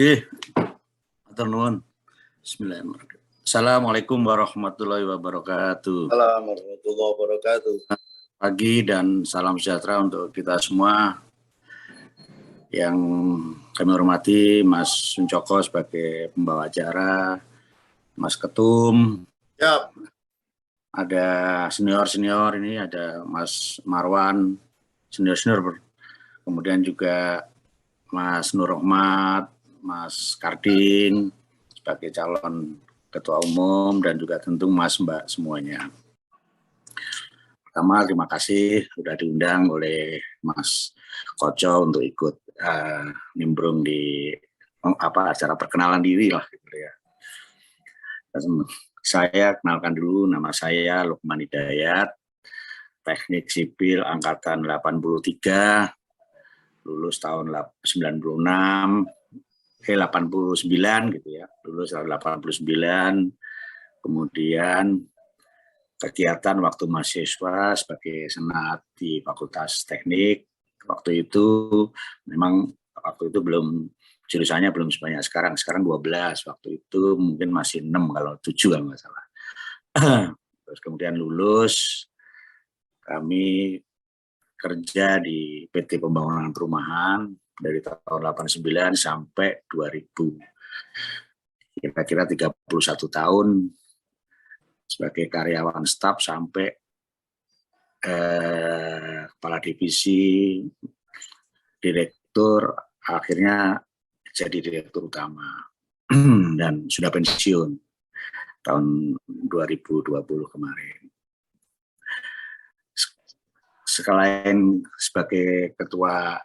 Nggih, matur nuwun. Bismillahirrahmanirrahim. Assalamualaikum warahmatullahi wabarakatuh. Assalamualaikum warahmatullahi wabarakatuh. Pagi dan salam sejahtera untuk kita semua. Yang kami hormati Mas Suncoko sebagai pembawa acara, Mas Ketum. Yap. Ada senior-senior ini, ada Mas Marwan, senior-senior. Kemudian juga Mas Nur Rahmat, Mas Karding sebagai calon ketua umum, dan juga tentu Mas Mbak semuanya. Pertama, terima kasih sudah diundang oleh Mas Koco untuk ikut nimbrung di acara perkenalan diri lah gitu ya. Saya kenalkan dulu, nama saya Lukman Hidayat, Teknik Sipil Angkatan 83, lulus tahun 89 gitu ya, lulus tahun 89, kemudian kegiatan waktu mahasiswa sebagai senat di Fakultas Teknik. Waktu itu belum, jurusannya belum sebanyak sekarang 12, waktu itu mungkin masih 6 kalau 7 kalau nggak salah. Terus kemudian lulus, kami kerja di PT Pembangunan Perumahan dari tahun 89 sampai 2000. Kira-kira 31 tahun sebagai karyawan staf sampai kepala divisi, direktur, akhirnya jadi direktur utama dan sudah pensiun tahun 2020 kemarin. Selain sebagai ketua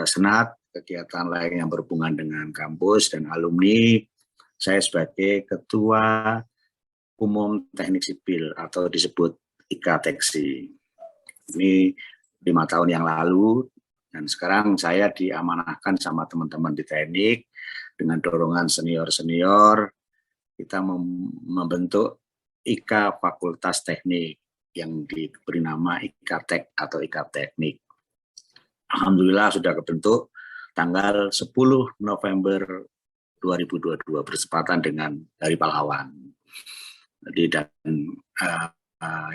senat, kegiatan lain yang berhubungan dengan kampus dan alumni, saya sebagai ketua umum teknik sipil atau disebut IKTeksi. Ini 5 tahun yang lalu, dan sekarang saya diamanahkan sama teman-teman di teknik dengan dorongan senior-senior, kita membentuk IK Fakultas Teknik yang diberi nama IKTek atau IKteknik. Alhamdulillah sudah kebentuk tanggal 10 November 2022 bertepatan dengan Hari Pahlawan. Jadi dan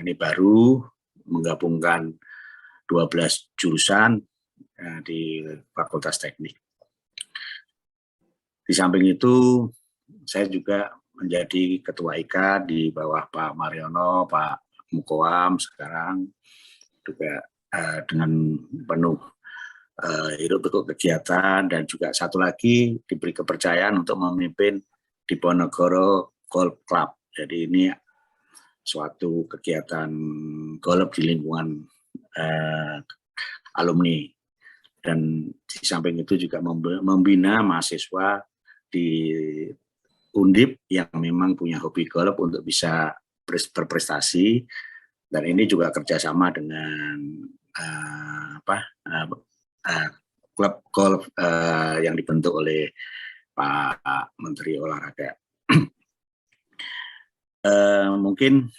ini baru menggabungkan 12 jurusan di Fakultas Teknik. Di samping itu saya juga menjadi ketua IK di bawah Pak Mariono, Pak Mukoam sekarang juga dengan penuh hidup kegiatan, dan juga satu lagi diberi kepercayaan untuk memimpin Diponegoro Golf Club. Jadi ini suatu kegiatan golf di lingkungan alumni, dan di samping itu juga membina mahasiswa di Undip yang memang punya hobi golf untuk bisa berprestasi, dan ini juga kerjasama dengan klub golf yang dibentuk oleh Pak Menteri Olahraga. Mungkin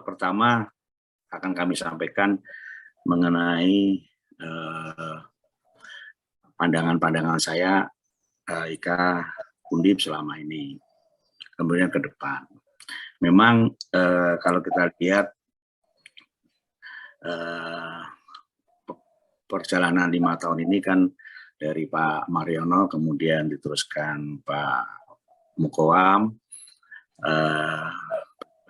pertama akan kami sampaikan mengenai pandangan-pandangan saya IK Undip selama ini, kemudian ke depan. Memang kalau kita lihat perjalanan 5 tahun ini kan dari Pak Mariono, kemudian diteruskan Pak Mukoam,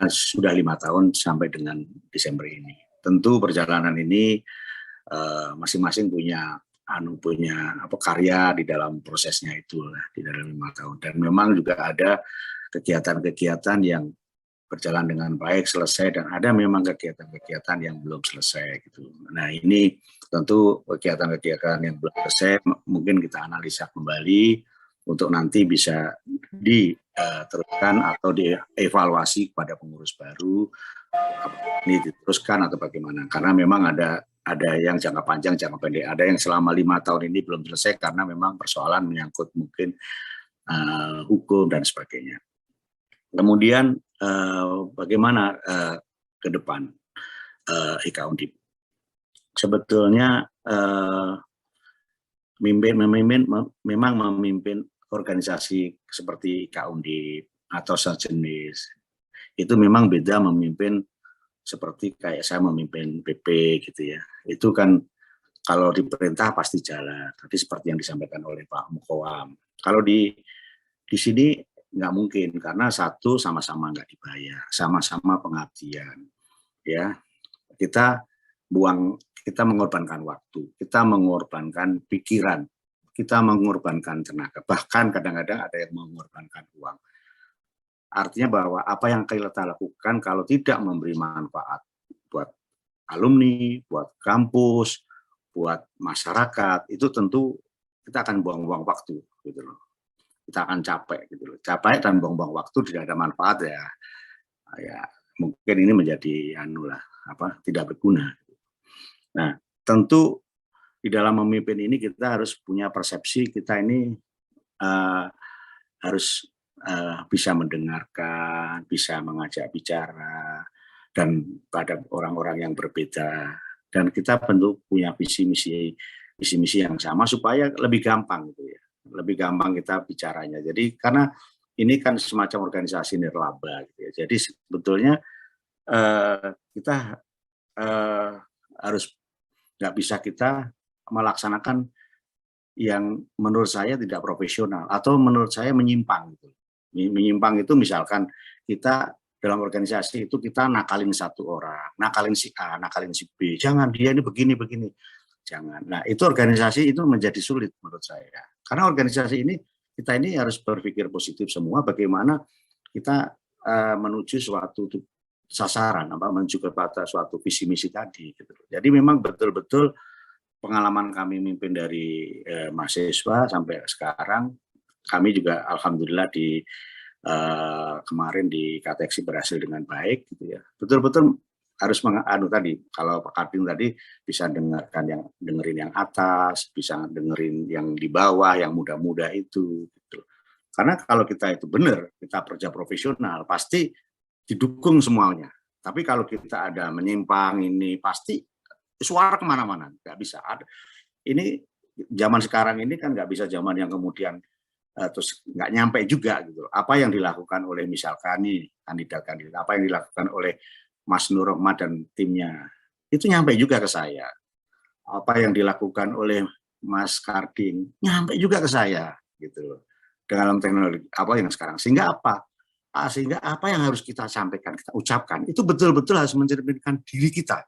sudah 5 tahun sampai dengan Desember ini. Tentu perjalanan ini masing-masing punya karya di dalam prosesnya itu di dalam 5 tahun, dan memang juga ada kegiatan-kegiatan yang berjalan dengan baik, selesai, dan ada memang kegiatan-kegiatan yang belum selesai gitu. Nah, ini tentu kegiatan-kegiatan yang belum selesai mungkin kita analisa kembali untuk nanti bisa diteruskan atau dievaluasi kepada pengurus baru, ini diteruskan atau bagaimana, karena memang ada yang jangka panjang, jangka pendek, ada yang selama 5 tahun ini belum selesai karena memang persoalan menyangkut mungkin hukum dan sebagainya. Kemudian bagaimana ke depan IK Undip? Sebetulnya memang memimpin organisasi seperti IKA Undip atau sejenis. Itu memang beda memimpin seperti kayak saya memimpin PP gitu ya. Itu kan kalau diperintah pasti jalan. Tadi seperti yang disampaikan oleh Pak Mukoam. Kalau di sini nggak mungkin karena satu sama-sama nggak dibayar, sama-sama pengabdian. Ya, kita mengorbankan waktu, kita mengorbankan pikiran, kita mengorbankan tenaga, bahkan kadang-kadang ada yang mengorbankan uang. Artinya bahwa apa yang kita lakukan kalau tidak memberi manfaat buat alumni, buat kampus, buat masyarakat, itu tentu kita akan buang-buang waktu gitu loh. Kita akan capek gitu loh. Capek dan buang-buang waktu tidak ada manfaat ya. Ya mungkin ini menjadi tidak berguna. Nah, tentu di dalam memimpin ini kita harus punya persepsi kita ini harus bisa mendengarkan, bisa mengajak bicara, dan pada orang-orang yang berbeda. Dan kita tentu punya visi misi yang sama supaya lebih gampang gitu ya, lebih gampang kita bicaranya. Jadi karena ini kan semacam organisasi nirlaba gitu ya. Jadi sebetulnya kita harus nggak bisa kita melaksanakan yang menurut saya tidak profesional atau menurut saya menyimpang gitu. Menyimpang itu misalkan kita dalam organisasi itu kita nakalin satu orang, nakalin si A, nakalin si B. Jangan, dia ini begini. Jangan. Nah, itu organisasi itu menjadi sulit menurut saya. Karena organisasi ini, kita ini harus berpikir positif semua bagaimana kita menuju suatu sasaran, menuju kepada suatu visi misi tadi. Gitu. Jadi memang betul-betul pengalaman kami mimpin dari mahasiswa sampai sekarang, kami juga alhamdulillah di kemarin di KTX berhasil dengan baik gitu ya. Betul-betul harus tadi kalau Pak Kading tadi bisa dengerin yang atas, bisa dengerin yang di bawah, yang muda-muda itu gitu. Karena kalau kita itu benar, kita kerja profesional, pasti didukung semuanya. Tapi kalau kita ada menyimpang ini pasti suara kemana-mana, nggak bisa. Ini zaman sekarang ini kan nggak bisa zaman yang kemudian terus nggak nyampe juga gitu. Apa yang dilakukan oleh misalkan nih kandidat-kandidat, apa yang dilakukan oleh Mas Nur Rahmat dan timnya, itu nyampe juga ke saya. Apa yang dilakukan oleh Mas Karding, nyampe juga ke saya gitu. Dalam teknologi apa yang sekarang, sehingga apa yang harus kita sampaikan, kita ucapkan, itu betul-betul harus mencerminkan diri kita.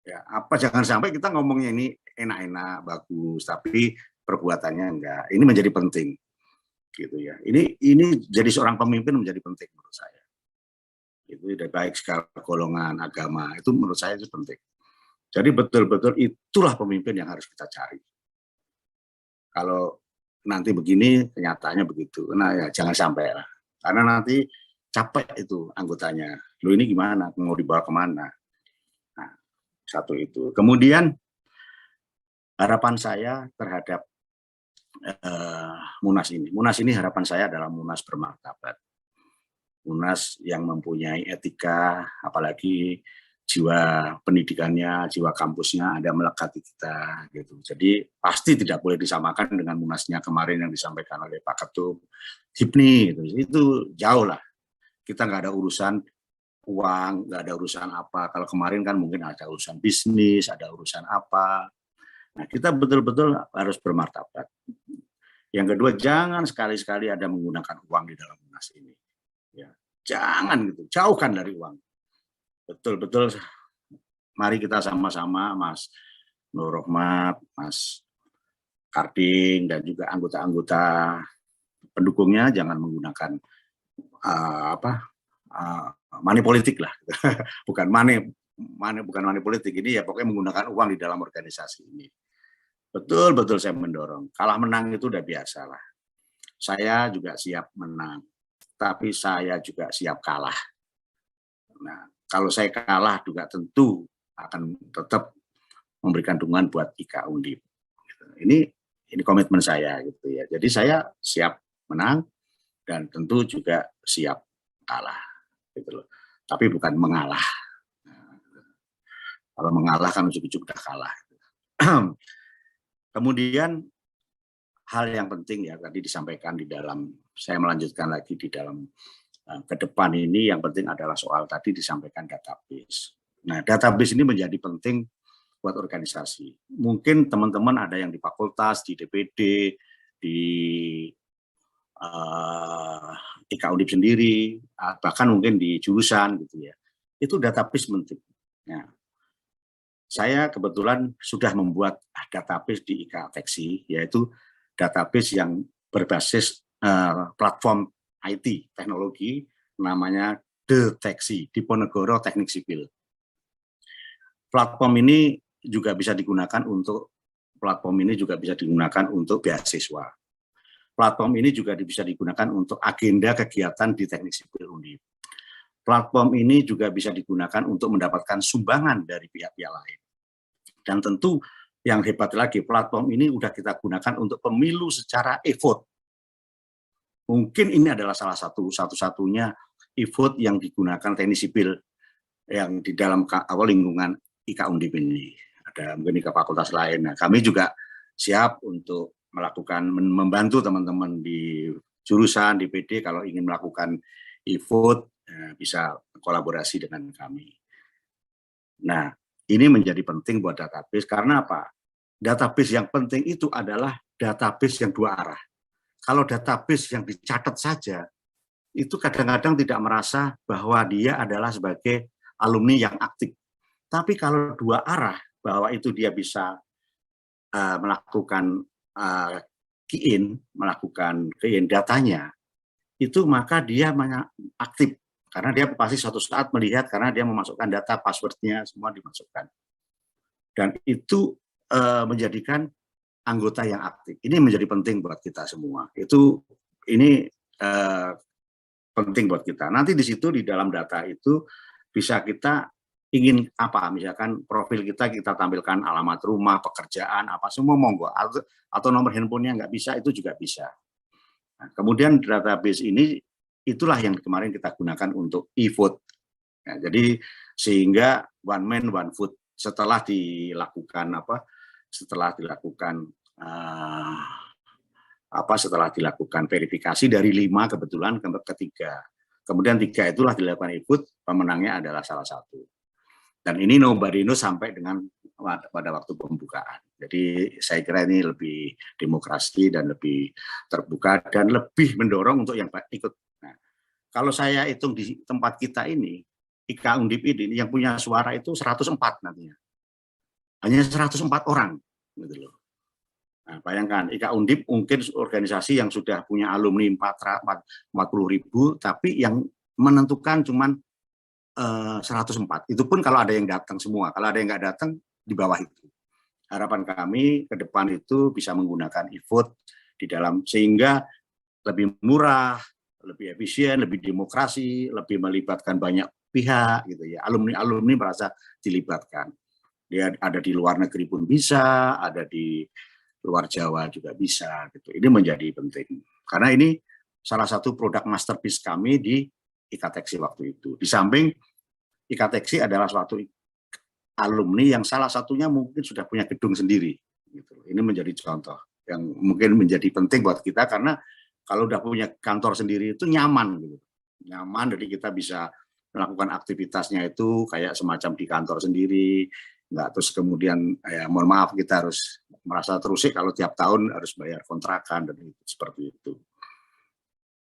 Ya, jangan sampai kita ngomongnya ini enak-enak, bagus, tapi perbuatannya enggak. Ini menjadi penting, gitu ya. Ini jadi seorang pemimpin menjadi penting menurut saya. Itu baik segala golongan agama, itu menurut saya itu penting. Jadi betul-betul itulah pemimpin yang harus kita cari. Kalau nanti begini, kenyataannya begitu. Nah ya jangan sampai lah. Karena nanti capek itu anggotanya. Lu ini gimana? Mau dibawa kemana? Nah, satu itu. Kemudian harapan saya terhadap Munas ini harapan saya adalah Munas bermartabat, Munas yang mempunyai etika, apalagi jiwa pendidikannya, jiwa kampusnya ada melekat di kita gitu. Jadi pasti tidak boleh disamakan dengan Munasnya kemarin yang disampaikan oleh Pak Ketum HIPMI gitu. Itu jauh lah. Kita nggak ada urusan uang, nggak ada urusan apa. Kalau kemarin kan mungkin ada urusan bisnis, ada urusan apa. Nah, kita betul-betul harus bermartabat. Yang kedua, jangan sekali-sekali ada menggunakan uang di dalam Munas ini. Ya, jangan gitu, jauhkan dari uang. Betul-betul, mari kita sama-sama, Mas Nur Rahmat, Mas Karding, dan juga anggota-anggota pendukungnya jangan menggunakan money politik lah, bukan money politik ini ya, pokoknya menggunakan uang di dalam organisasi ini. Betul-betul saya mendorong. Kalah menang itu udah biasa lah. Saya juga siap menang, tapi saya juga siap kalah. Nah, kalau saya kalah juga tentu akan tetap memberikan dukungan buat IKA Undip. Ini komitmen saya gitu ya. Jadi saya siap menang dan tentu juga siap kalah gitu loh. Tapi bukan mengalah. Nah, kalau mengalah kan ujug-ujug udah kalah. Kemudian hal yang penting ya tadi disampaikan di dalam, saya melanjutkan lagi di dalam ke depan ini, yang penting adalah soal tadi disampaikan database. Nah, database ini menjadi penting buat organisasi. Mungkin teman-teman ada yang di fakultas, di DPD, di IK Undip sendiri, bahkan mungkin di jurusan gitu ya. Itu database penting. Nah, saya kebetulan sudah membuat database di IK Teksi, yaitu database yang berbasis platform IT, teknologi, namanya Deteksi, Diponegoro Teknik Sipil. Platform ini juga bisa digunakan untuk beasiswa. Platform ini juga bisa digunakan untuk agenda kegiatan di Teknik Sipil Undip. Platform ini juga bisa digunakan untuk mendapatkan sumbangan dari pihak-pihak lain. Dan tentu yang hebat lagi, platform ini sudah kita gunakan untuk pemilu secara e-vote. Mungkin ini adalah salah satu-satunya e-vote yang digunakan teknik sipil yang di dalam lingkungan IK Undip ini. Ada mungkin ke fakultas lain. Nah, kami juga siap untuk melakukan, membantu teman-teman di jurusan, di PD, kalau ingin melakukan e-vote, bisa kolaborasi dengan kami. Nah, ini menjadi penting buat database, karena apa? Database yang penting itu adalah database yang dua arah. Kalau database yang dicatat saja, itu kadang-kadang tidak merasa bahwa dia adalah sebagai alumni yang aktif. Tapi kalau dua arah, bahwa itu dia bisa melakukan melakukan datanya, itu maka dia aktif. Karena dia pasti suatu saat melihat, karena dia memasukkan data, passwordnya semua dimasukkan. Dan itu menjadikan anggota yang aktif. Ini menjadi penting buat kita semua. Ini penting buat kita. Nanti di situ, di dalam data itu bisa kita ingin apa, misalkan profil kita tampilkan alamat rumah, pekerjaan, apa semua monggo, atau nomor handphonenya nggak bisa, itu juga bisa. Nah, kemudian database ini itulah yang kemarin kita gunakan untuk e-vote. Nah, jadi sehingga one man one vote setelah dilakukan verifikasi dari 5 kebetulan ke 3. Kemudian 3 itulah dilakukan e-vote, pemenangnya adalah salah satu. Dan ini nobody knows sampai dengan pada waktu pembukaan. Jadi saya kira ini lebih demokrasi dan lebih terbuka dan lebih mendorong untuk yang ikut. Nah, kalau saya hitung di tempat kita ini, IK Undip ini yang punya suara itu 104 nantinya. Hanya 104 orang gitu loh. Nah, bayangkan IK Undip mungkin organisasi yang sudah punya alumni 40.000, tapi yang menentukan cuman 104. Itu pun kalau ada yang datang semua. Kalau ada yang nggak datang, di bawah itu. Harapan kami ke depan itu bisa menggunakan e-vote di dalam, sehingga lebih murah, lebih efisien, lebih demokrasi, lebih melibatkan banyak pihak gitu ya. Alumni merasa dilibatkan. Dia ada di luar negeri pun bisa, ada di luar Jawa juga bisa gitu. Ini menjadi penting. Karena ini salah satu produk masterpiece kami di IK Teksi waktu itu. Di samping IK Teksi adalah suatu alumni yang salah satunya mungkin sudah punya gedung sendiri. Gitu. Ini menjadi contoh yang mungkin menjadi penting buat kita, karena kalau udah punya kantor sendiri itu nyaman. Gitu. Nyaman, jadi kita bisa melakukan aktivitasnya itu kayak semacam di kantor sendiri. Nggak terus kemudian, ya mohon maaf, kita harus merasa terusik kalau tiap tahun harus bayar kontrakan dan seperti itu.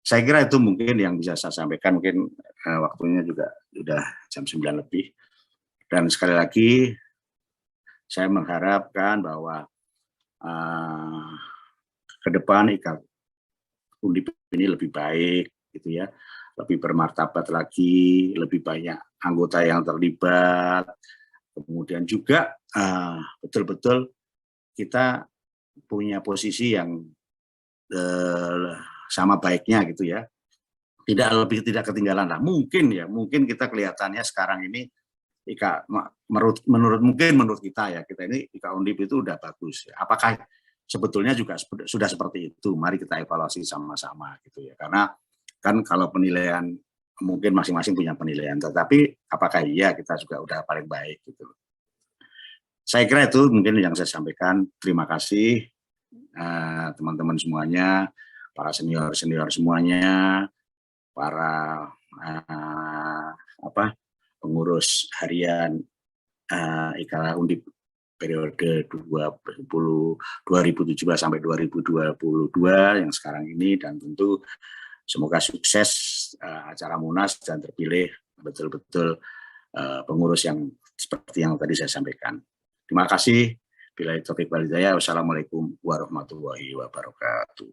Saya kira itu mungkin yang bisa saya sampaikan, mungkin waktunya juga sudah jam 9 lebih. Dan sekali lagi, saya mengharapkan bahwa ke depan IK Undip ini lebih baik, gitu ya, lebih bermartabat lagi, lebih banyak anggota yang terlibat, kemudian juga betul-betul kita punya posisi yang sama baiknya gitu ya, tidak ketinggalan lah. Mungkin kita kelihatannya sekarang ini menurut kita ya, kita ini IK Undip itu udah bagus. Apakah sebetulnya juga sudah seperti itu? Mari kita evaluasi sama-sama gitu ya. Karena kan kalau penilaian mungkin masing-masing punya penilaian, tetapi apakah iya kita juga udah paling baik gitu. Saya kira itu mungkin yang saya sampaikan. Terima kasih teman-teman semuanya, para senior-senior semuanya, para pengurus harian IKA Undip periode 2017 sampai 2022 yang sekarang ini, dan tentu semoga sukses acara Munas dan terpilih betul-betul pengurus yang seperti yang tadi saya sampaikan. Terima kasih. Billahi taufiq wal hidayah. Wassalamualaikum warahmatullahi wabarakatuh.